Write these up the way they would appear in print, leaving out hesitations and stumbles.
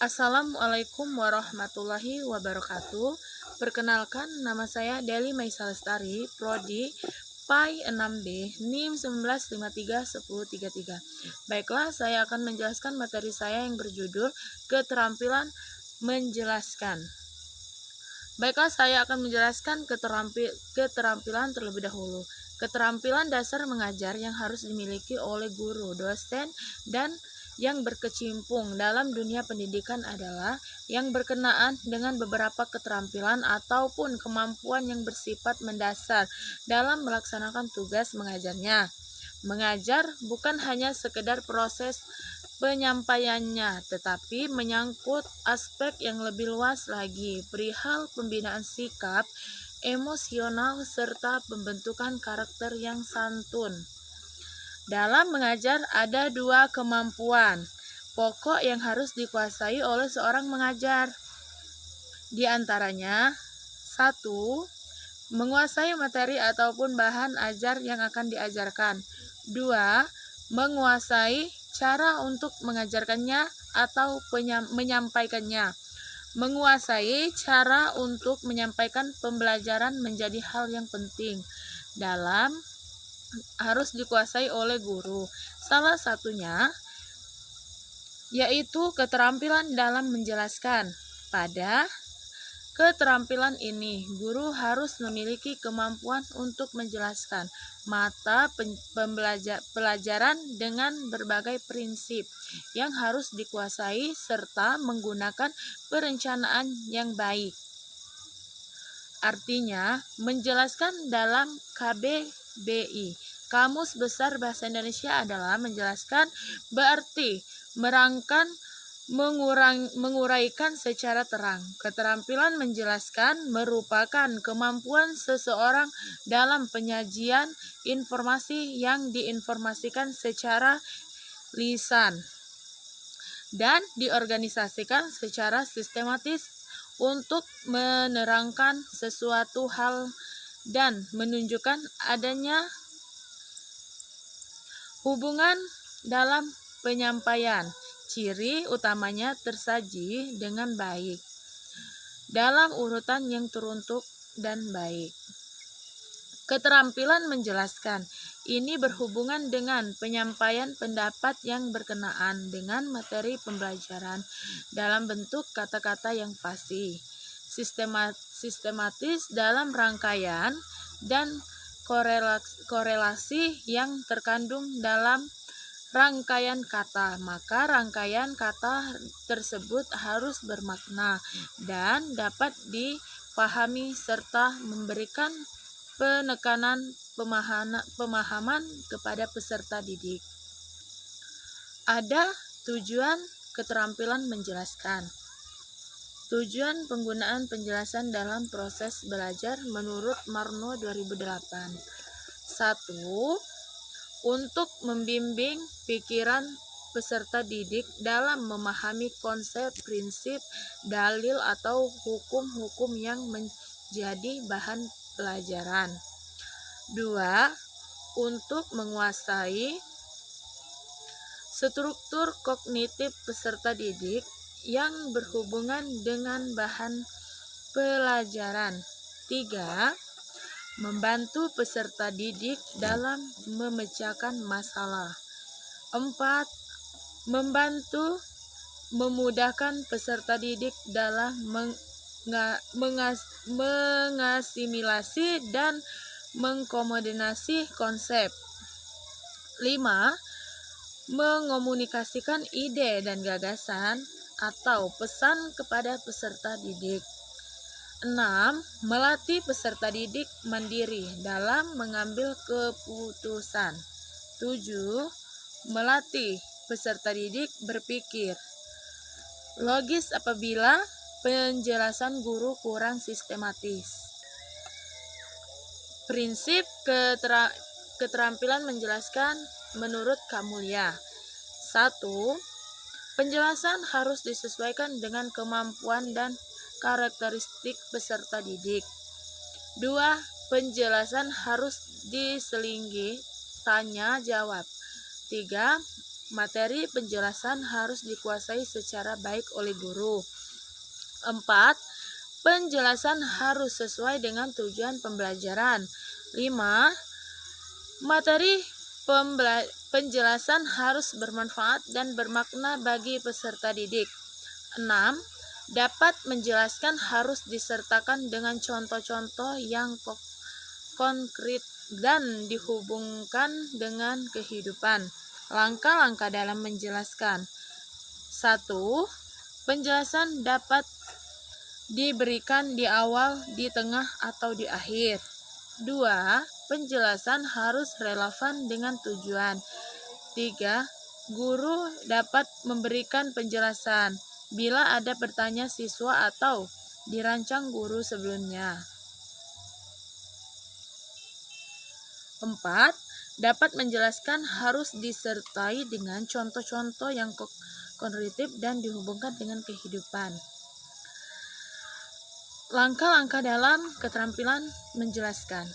Assalamualaikum warahmatullahi wabarakatuh. Perkenalkan, nama saya Deli Maisa Lestari, Prodi PAI 6B, NIM 11531033. Baiklah, saya akan menjelaskan materi saya yang berjudul Keterampilan Menjelaskan. Baiklah, saya akan menjelaskan keterampilan terlebih dahulu. Keterampilan dasar mengajar yang harus dimiliki oleh guru, dosen, dan yang berkecimpung dalam dunia pendidikan adalah yang berkenaan dengan beberapa keterampilan ataupun kemampuan yang bersifat mendasar dalam melaksanakan tugas mengajarnya. Mengajar bukan hanya sekedar proses penyampaiannya, tetapi menyangkut aspek yang lebih luas lagi, perihal pembinaan sikap, emosional, serta pembentukan karakter yang santun. Dalam mengajar ada dua kemampuan pokok yang harus dikuasai oleh seorang mengajar. Di antaranya, 1. Menguasai materi ataupun bahan ajar yang akan diajarkan. 2. Menguasai cara untuk mengajarkannya atau menyampaikannya. Menguasai cara untuk menyampaikan pembelajaran menjadi hal yang penting harus dikuasai oleh guru. Salah satunya yaitu keterampilan dalam menjelaskan. Pada keterampilan ini, guru harus memiliki kemampuan untuk menjelaskan mata pelajaran dengan berbagai prinsip yang harus dikuasai serta menggunakan perencanaan yang baik. Artinya, menjelaskan dalam KBBI, Kamus Besar Bahasa Indonesia adalah menjelaskan berarti merangkan, menguraikan secara terang. Keterampilan menjelaskan merupakan kemampuan seseorang dalam penyajian informasi yang diinformasikan secara lisan dan diorganisasikan secara sistematis untuk menerangkan sesuatu hal dan menunjukkan adanya hubungan dalam penyampaian. Ciri utamanya tersaji dengan baik, dalam urutan yang teruntuk dan baik. Keterampilan menjelaskan ini berhubungan dengan penyampaian pendapat yang berkenaan dengan materi pembelajaran dalam bentuk kata-kata yang fasih, sistematis dalam rangkaian dan korelasi yang terkandung dalam rangkaian kata. Maka rangkaian kata tersebut harus bermakna dan dapat dipahami serta memberikan penekanan pemahaman kepada peserta didik. Ada tujuan keterampilan menjelaskan. Tujuan penggunaan penjelasan dalam proses belajar menurut Marno 2008. 1. Untuk membimbing pikiran peserta didik dalam memahami konsep, prinsip, dalil atau hukum-hukum yang menjadi bahan pelajaran. 2. Untuk menguasai struktur kognitif peserta didik yang berhubungan dengan bahan pelajaran. 3. Membantu peserta didik dalam memecahkan masalah. 4. Memudahkan peserta didik dalam mengasimilasi dan mengkombinasi konsep. 5. Mengomunikasikan ide dan gagasan atau pesan kepada peserta didik. 6. Melatih peserta didik mandiri dalam mengambil keputusan. 7. Melatih peserta didik berpikir logis apabila penjelasan guru kurang sistematis. Prinsip keterampilan menjelaskan menurut Kamulya. 1. Penjelasan harus disesuaikan dengan kemampuan dan karakteristik peserta didik. 2. Penjelasan harus diselingi tanya jawab. 3. Materi penjelasan harus dikuasai secara baik oleh guru. 4. Penjelasan harus sesuai dengan tujuan pembelajaran. 5. Materi penjelasan harus bermanfaat dan bermakna bagi peserta didik. 6. Dapat menjelaskan harus disertakan dengan contoh-contoh yang konkret dan dihubungkan dengan kehidupan. Langkah-langkah dalam menjelaskan. 1. Penjelasan dapat diberikan di awal, di tengah, atau di akhir. 2. Penjelasan harus relevan dengan tujuan. 3. Guru dapat memberikan penjelasan bila ada bertanya siswa atau dirancang guru sebelumnya. 4. Dapat menjelaskan harus disertai dengan contoh-contoh yang konkret dan dihubungkan dengan kehidupan. Langkah-langkah dalam keterampilan menjelaskan.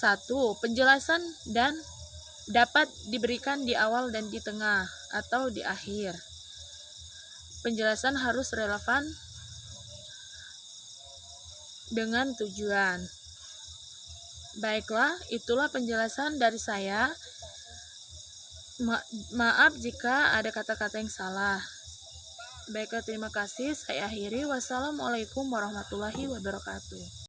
1. Penjelasan dan dapat diberikan di awal dan di tengah atau di akhir. Penjelasan harus relevan dengan tujuan. Baiklah, itulah penjelasan dari saya. Maaf jika ada kata-kata yang salah. Baiklah, terima kasih. Saya akhiri. Wassalamualaikum warahmatullahi wabarakatuh.